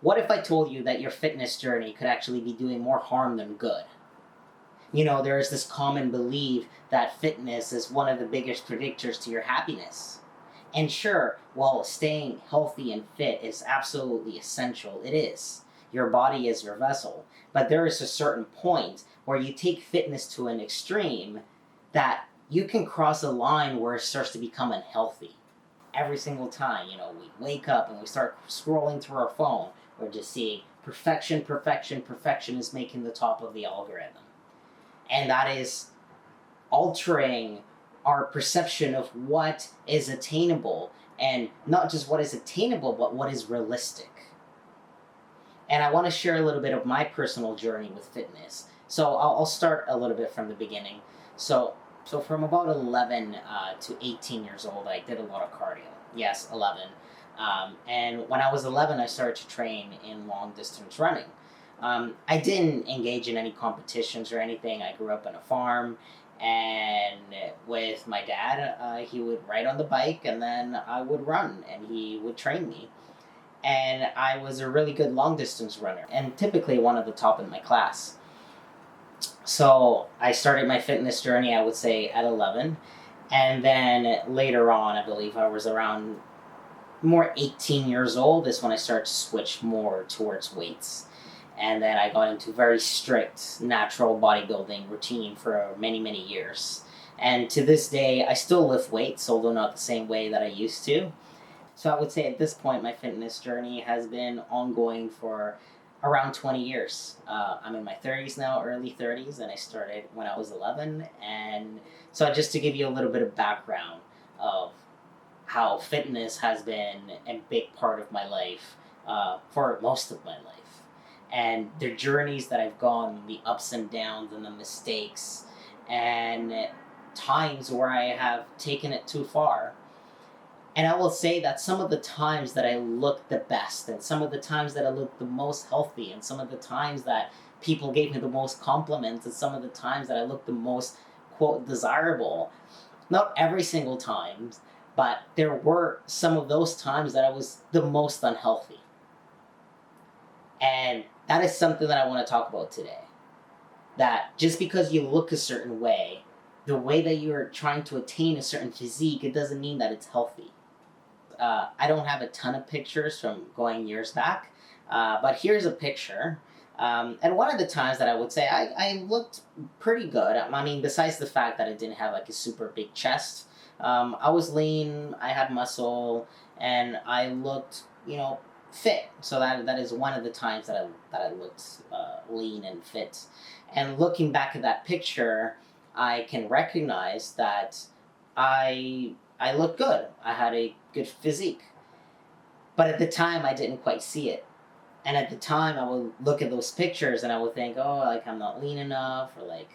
What if I told you that your fitness journey could actually be doing more harm than good? There is this common belief that fitness is one of the biggest predictors to your happiness. And sure, while staying healthy and fit is absolutely essential, it is. Your body is your vessel. But there is a certain point where you take fitness to an extreme that you can cross a line where it starts to become unhealthy. Every single time, we wake up and we start scrolling through our phone, we're just seeing perfection, perfection, perfection is making the top of the algorithm. And that is altering our perception of what is attainable, and not just what is attainable, but what is realistic. And I want to share a little bit of my personal journey with fitness. So I'll start a little bit from the beginning. So from about 11 to 18 years old, I did a lot of cardio. Yes, 11. And when I was 11, I started to train in long distance running. I didn't engage in any competitions or anything. I grew up on a farm, and with my dad, he would ride on the bike, and then I would run, and he would train me. And I was a really good long distance runner, and typically one of the top in my class. So I started my fitness journey, I would say, at 11. And then later on, I believe I was around more 18 years old, is when I started to switch more towards weights. And then I got into very strict natural bodybuilding routine for many, many years. And to this day, I still lift weights, although not the same way that I used to. So I would say at this point, my fitness journey has been ongoing for around 20 years. I'm in my 30s now, early 30s, and I started when I was 11. And so just to give you a little bit of background of how fitness has been a big part of my life for most of my life. And the journeys that I've gone, the ups and downs and the mistakes, and times where I have taken it too far. And I will say that some of the times that I looked the best, and some of the times that I looked the most healthy, and some of the times that people gave me the most compliments, and some of the times that I looked the most, quote, desirable, not every single time, but there were some of those times that I was the most unhealthy. And that is something that I want to talk about today. That just because you look a certain way, the way that you're trying to attain a certain physique, it doesn't mean that it's healthy. I don't have a ton of pictures from going years back, but here's a picture. And one of the times that I would say I looked pretty good. I mean, besides the fact that I didn't have like a super big chest, I was lean, I had muscle, and I looked, fit. So that is one of the times that I looked lean and fit. And looking back at that picture, I can recognize that I looked good. I had a good physique. But at the time, I didn't quite see it. And at the time, I would look at those pictures and I would think, oh, like I'm not lean enough, or like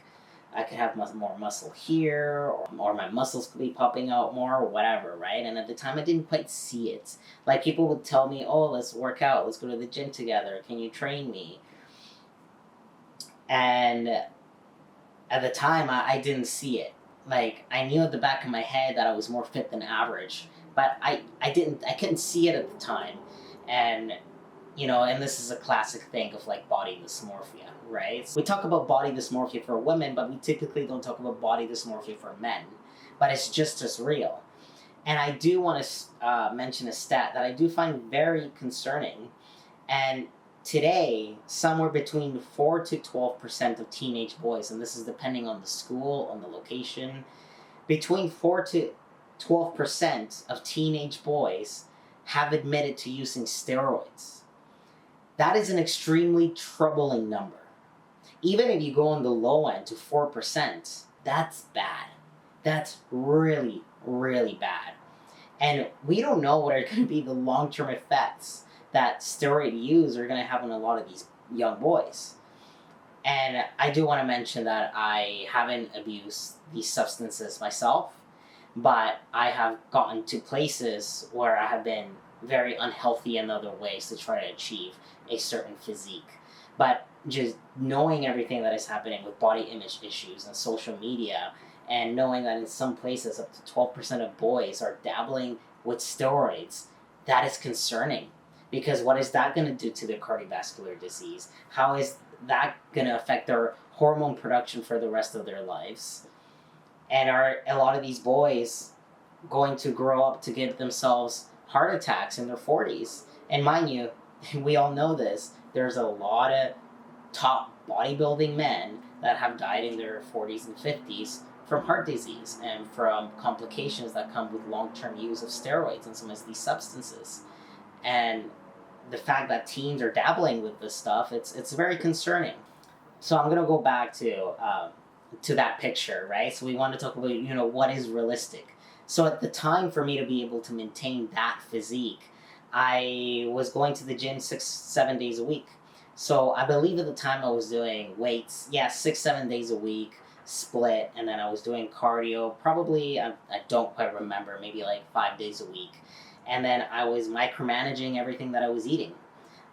I could have more muscle here, or my muscles could be popping out more, or whatever, right? And at the time, I didn't quite see it. Like people would tell me, oh, let's work out, let's go to the gym together, can you train me? And at the time, I didn't see it. Like, I knew at the back of my head that I was more fit than average, but I couldn't see it at the time. And, and this is a classic thing of like body dysmorphia, right? We talk about body dysmorphia for women, but we typically don't talk about body dysmorphia for men, but it's just as real. And I do want to mention a stat that I do find very concerning. And today, somewhere between 4 to 12% of teenage boys, and this is depending on the school, on the location, between 4 to 12% of teenage boys have admitted to using steroids. That is an extremely troubling number. Even if you go on the low end to 4%, that's bad. That's really, really bad. And we don't know what are going to be the long-term effects that steroid use are going to have on a lot of these young boys. And I do want to mention that I haven't abused these substances myself, but I have gotten to places where I have been very unhealthy in other ways to try to achieve a certain physique. But just knowing everything that is happening with body image issues and social media, and knowing that in some places up to 12% of boys are dabbling with steroids, that is concerning. Because what is that going to do to their cardiovascular disease? How is that going to affect their hormone production for the rest of their lives? And are a lot of these boys going to grow up to give themselves heart attacks in their 40s? And mind you, we all know this, there's a lot of top bodybuilding men that have died in their 40s and 50s from heart disease and from complications that come with long-term use of steroids and some of these substances. And the fact that teens are dabbling with this stuff, it's very concerning. So I'm gonna go back to that picture, right? So we want to talk about, what is realistic. So at the time, for me to be able to maintain that physique, I was going to the gym 6-7 days a week. So I believe at the time I was doing weights, 6-7 days a week, split, and then I was doing cardio, probably, I don't quite remember, maybe like 5 days a week. And then I was micromanaging everything that I was eating.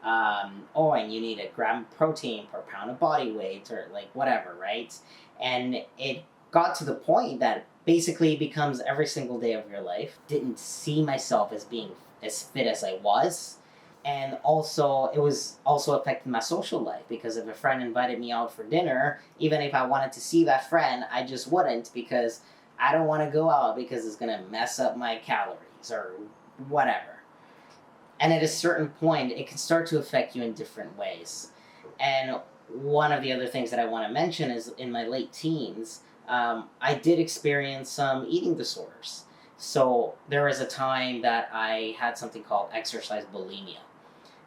And you need a gram of protein per pound of body weight, or like whatever, right? And it got to the point that basically it becomes every single day of your life. Didn't see myself as being as fit as I was. And also, it was also affecting my social life, because if a friend invited me out for dinner, even if I wanted to see that friend, I just wouldn't, because I don't want to go out because it's going to mess up my calories or whatever. And at a certain point, it can start to affect you in different ways. And one of the other things that I want to mention is in my late teens, I did experience some eating disorders. So there was a time that I had something called exercise bulimia.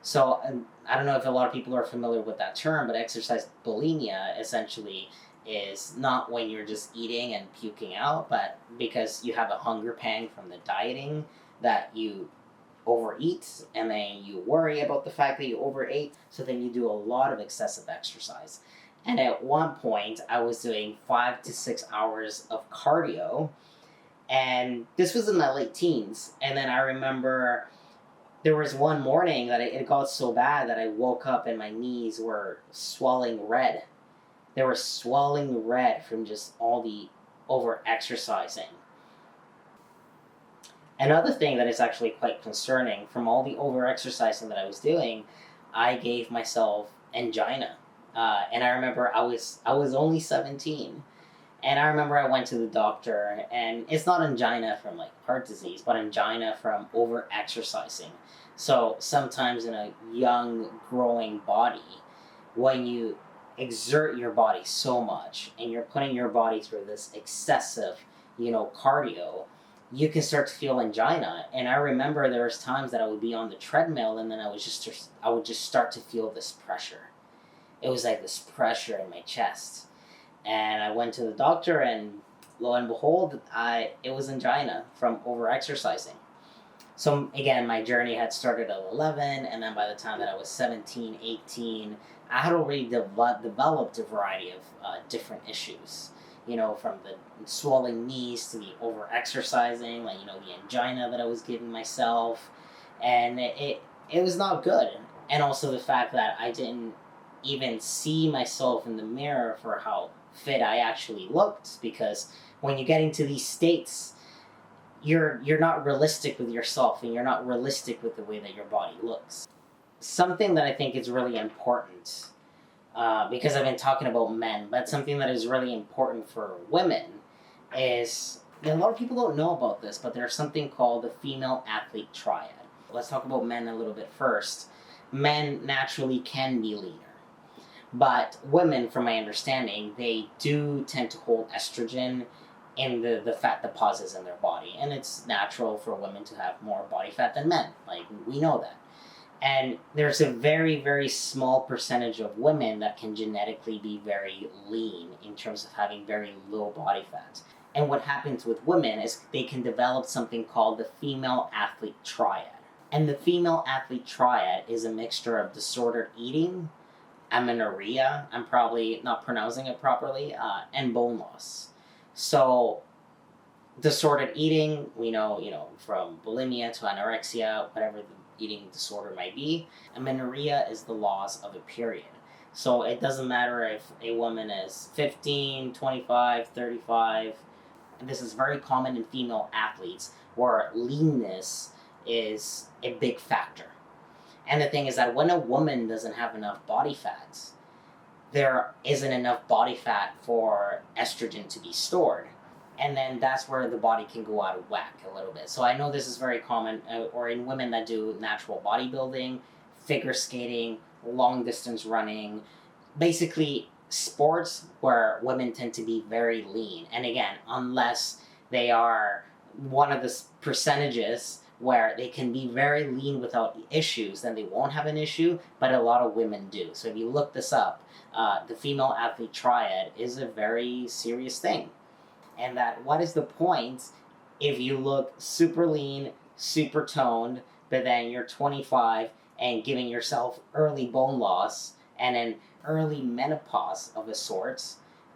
So I don't know if a lot of people are familiar with that term, but exercise bulimia essentially is not when you're just eating and puking out, but because you have a hunger pang from the dieting that you overeat, and then you worry about the fact that you overate, so then you do a lot of excessive exercise. And at one point, I was doing 5 to 6 hours of cardio, and this was in my late teens. And then I remember there was one morning that it got so bad that I woke up and my knees were swelling red. They were swelling red from just all the over-exercising. Another thing that is actually quite concerning, from all the over-exercising that I was doing, I gave myself angina. And I remember I was only 17. And I remember I went to the doctor, and it's not angina from like heart disease, but angina from over-exercising. So sometimes in a young, growing body, when you exert your body so much and you're putting your body through this excessive, cardio, you can start to feel angina. And I remember there was times that I would be on the treadmill, and then I would just start to feel this pressure. It was like this pressure in my chest. And I went to the doctor, and lo and behold, it was angina from over-exercising. So again, my journey had started at 11, and then by the time that I was 17, 18, I had already developed a variety of different issues. From the swelling knees to the over-exercising, the angina that I was giving myself. And it was not good. And also the fact that I didn't even see myself in the mirror for how fit I actually looked, because when you get into these states, you're not realistic with yourself, and you're not realistic with the way that your body looks. Something that I think is really important, because I've been talking about men, but something that is really important for women is, a lot of people don't know about this, but there's something called the female athlete triad. Let's talk about men a little bit first. Men naturally can be leaner. But women, from my understanding, they do tend to hold estrogen in the fat deposits in their body. And it's natural for women to have more body fat than men. Like, we know that. And there's a very, very small percentage of women that can genetically be very lean in terms of having very low body fat. And what happens with women is they can develop something called the female athlete triad. And the female athlete triad is a mixture of disordered eating, amenorrhea, I'm probably not pronouncing it properly, and bone loss. So, disordered eating, we know, from bulimia to anorexia, whatever the eating disorder might be. Amenorrhea is the loss of a period. So it doesn't matter if a woman is 15, 25, 35. This is very common in female athletes, where leanness is a big factor. And the thing is that when a woman doesn't have enough body fat, there isn't enough body fat for estrogen to be stored. And then that's where the body can go out of whack a little bit. So I know this is very common, or in women that do natural bodybuilding, figure skating, long distance running, basically sports where women tend to be very lean. And again, unless they are one of the percentages where they can be very lean without issues, then they won't have an issue, but a lot of women do. So if you look this up, the female athlete triad is a very serious thing. And that what is the point if you look super lean, super toned, but then you're 25 and giving yourself early bone loss and an early menopause of a sort,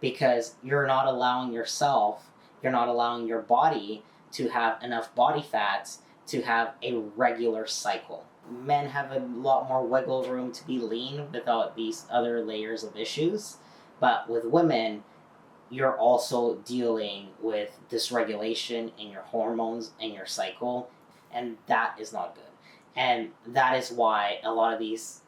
because you're not allowing yourself, you're not allowing your body to have enough body fat to have a regular cycle. Men have a lot more wiggle room to be lean without these other layers of issues, but with women, you're also dealing with dysregulation in your hormones and your cycle, and that is not good. And that is why a lot of these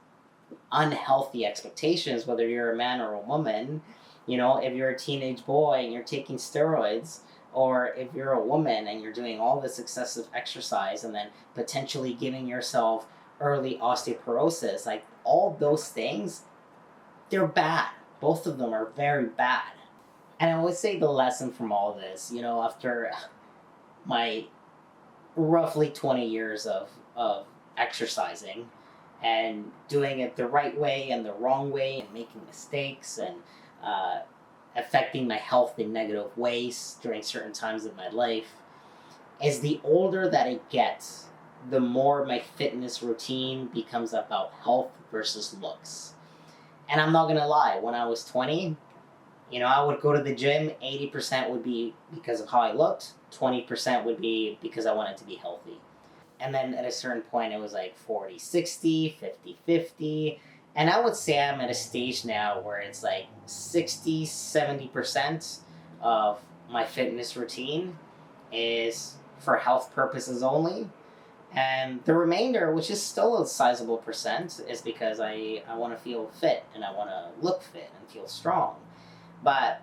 unhealthy expectations, whether you're a man or a woman, if you're a teenage boy and you're taking steroids, or if you're a woman and you're doing all this excessive exercise and then potentially giving yourself early osteoporosis, like all those things, they're bad. Both of them are very bad. And I would say the lesson from all this, after my roughly 20 years of exercising and doing it the right way and the wrong way and making mistakes and affecting my health in negative ways during certain times of my life, is the older that I get, the more my fitness routine becomes about health versus looks. And I'm not going to lie, when I was 20, I would go to the gym, 80% would be because of how I looked, 20% would be because I wanted to be healthy. And then at a certain point, it was like 40-60, 50-50. And I would say I'm at a stage now where it's like 60-70% of my fitness routine is for health purposes only. And the remainder, which is still a sizable percent, is because I want to feel fit and I want to look fit and feel strong. But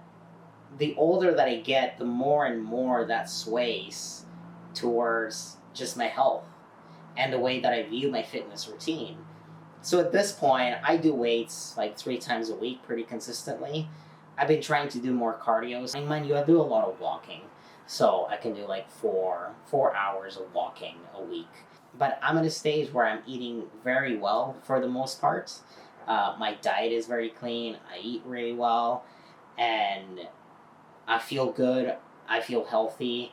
the older that I get, the more and more that sways towards just my health and the way that I view my fitness routine. So at this point, I do weights like 3 times a week pretty consistently. I've been trying to do more cardio. And mind you, I do a lot of walking. So I can do like 4 hours of walking a week. But I'm at a stage where I'm eating very well for the most part. My diet is very clean. I eat really well. And I feel good. I feel healthy.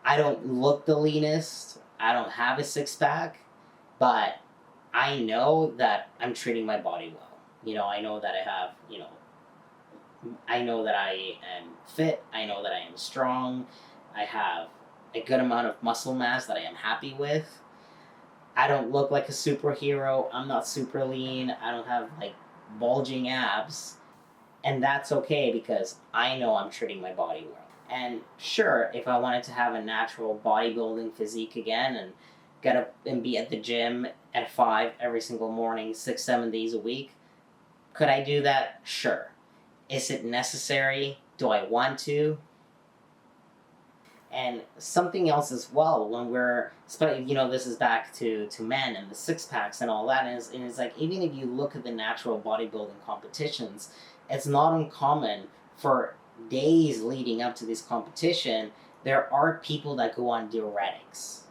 I don't look the leanest. I don't have a six-pack. But I know that I'm treating my body well. I know that I have, I know that I am fit. I know that I am strong. I have a good amount of muscle mass that I am happy with. I don't look like a superhero. I'm not super lean. I don't have like bulging abs. And that's okay because I know I'm treating my body well. And sure, if I wanted to have a natural bodybuilding physique again and get up and be at the gym at 5 every single morning, 6-7 days a week, could I do that? Sure. Is it necessary? Do I want to? And something else as well, when we're, this is back to men and the six-packs and all that, and it's like, even if you look at the natural bodybuilding competitions, it's not uncommon for days leading up to this competition, there are people that go on diuretics.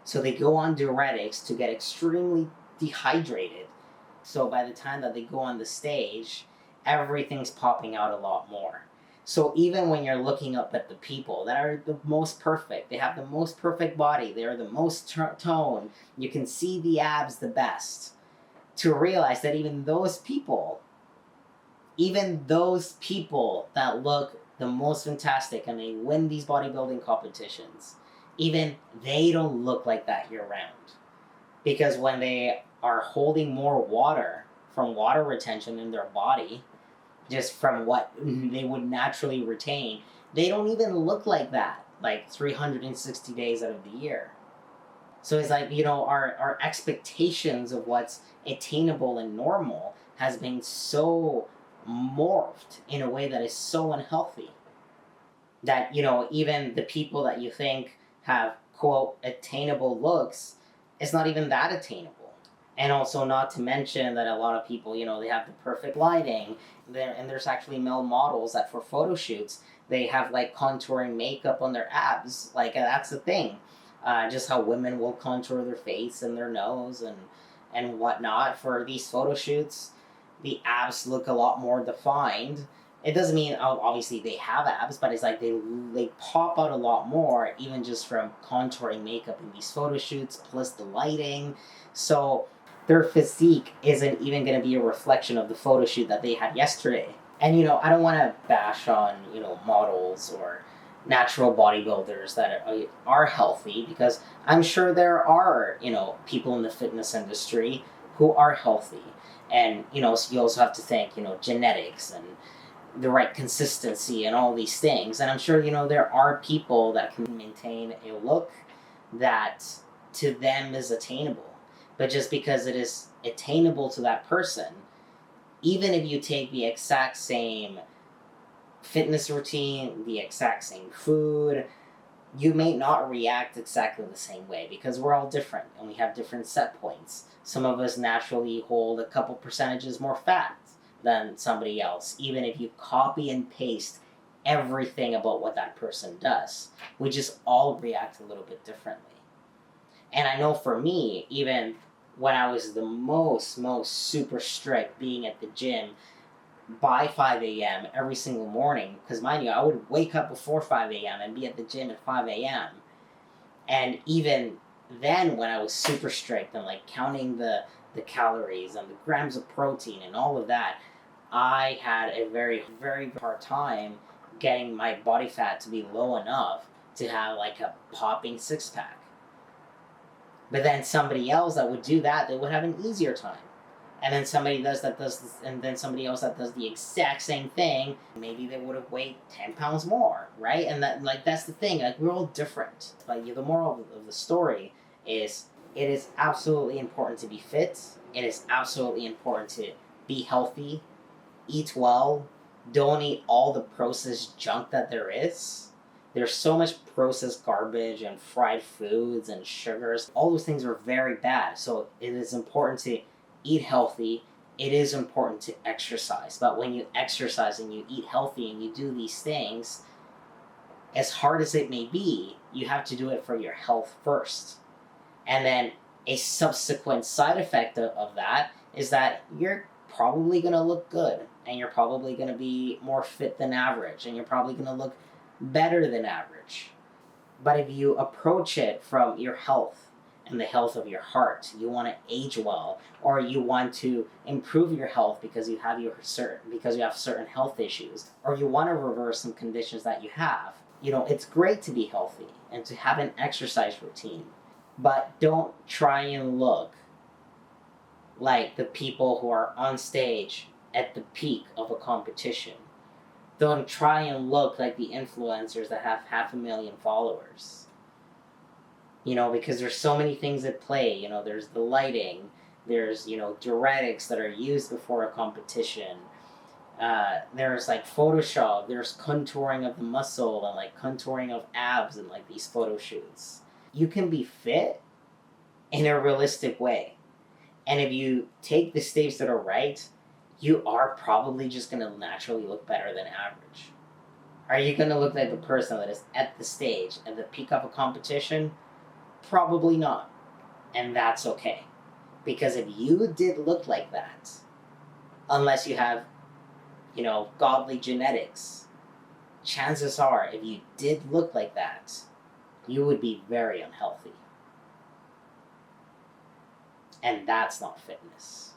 So they go on diuretics to get extremely dehydrated. So by the time that they go on the stage, everything's popping out a lot more. So even when you're looking up at the people that are the most perfect, they have the most perfect body, they're the most toned, you can see the abs the best, to realize that even those people that look the most fantastic and they win these bodybuilding competitions, even they don't look like that year round. Because when they are holding more water from water retention in their body, just from what they would naturally retain, they don't even look like that, like 360 days out of the year. So it's like, our expectations of what's attainable and normal has been so morphed in a way that is so unhealthy that, even the people that you think have, quote, attainable looks, it's not even that attainable. And also, not to mention that a lot of people, they have the perfect lighting. And there's actually male models that for photo shoots, they have like contouring makeup on their abs. Like, that's the thing. Just how women will contour their face and their nose and whatnot for these photo shoots. The abs look a lot more defined. It doesn't mean, obviously they have abs, but it's like they pop out a lot more, even just from contouring makeup in these photo shoots, plus the lighting. So their physique isn't even going to be a reflection of the photo shoot that they had yesterday. And I don't want to bash on models or natural bodybuilders that are healthy, because I'm sure there are people in the fitness industry who are healthy. And so you also have to think genetics and the right consistency and all these things. And I'm sure there are people that can maintain a look that to them is attainable. But just because it is attainable to that person, even if you take the exact same fitness routine, the exact same food, you may not react exactly the same way, because we're all different and we have different set points. Some of us naturally hold a couple percentages more fat than somebody else, even if you copy and paste everything about what that person does. We just all react a little bit differently. And I know for me, even when I was the most super strict, being at the gym by 5 a.m. every single morning, because mind you, I would wake up before 5 a.m. and be at the gym at 5 a.m. And even then, when I was super strict and like counting the calories and the grams of protein and all of that, I had a very, very hard time getting my body fat to be low enough to have like a popping six pack. But then somebody else that would do that, they would have an easier time. And then somebody and then somebody else that does the exact same thing, maybe they would have weighed 10 pounds more, right? And that's the thing, like, we're all different. But the moral of the story is, it is absolutely important to be fit. It is absolutely important to be healthy, eat well, don't eat all the processed junk that there is. There's so much processed garbage and fried foods and sugars. All those things are very bad. So it is important to eat healthy. It is important to exercise. But when you exercise and you eat healthy and you do these things, as hard as it may be, you have to do it for your health first. And then a subsequent side effect of that is that you're probably going to look good, and you're probably going to be more fit than average, and you're probably going to look better than average. But if you approach it from your health and the health of your heart, you want to age well, or you want to improve your health because you have certain health issues, or you want to reverse some conditions that you have, it's great to be healthy and to have an exercise routine. But don't try and look like the people who are on stage at the peak of a competition. Don't try and look like the influencers that have 500,000 followers. Because there's so many things at play. There's the lighting, there's, diuretics that are used before a competition. There's like Photoshop, there's contouring of the muscle and like contouring of abs and like these photo shoots. You can be fit in a realistic way. And if you take the steps that are right, you are probably just going to naturally look better than average. Are you going to look like the person that is at the stage, at the peak of a competition? Probably not. And that's okay. Because if you did look like that, unless you have, godly genetics, chances are, if you did look like that, you would be very unhealthy. And that's not fitness.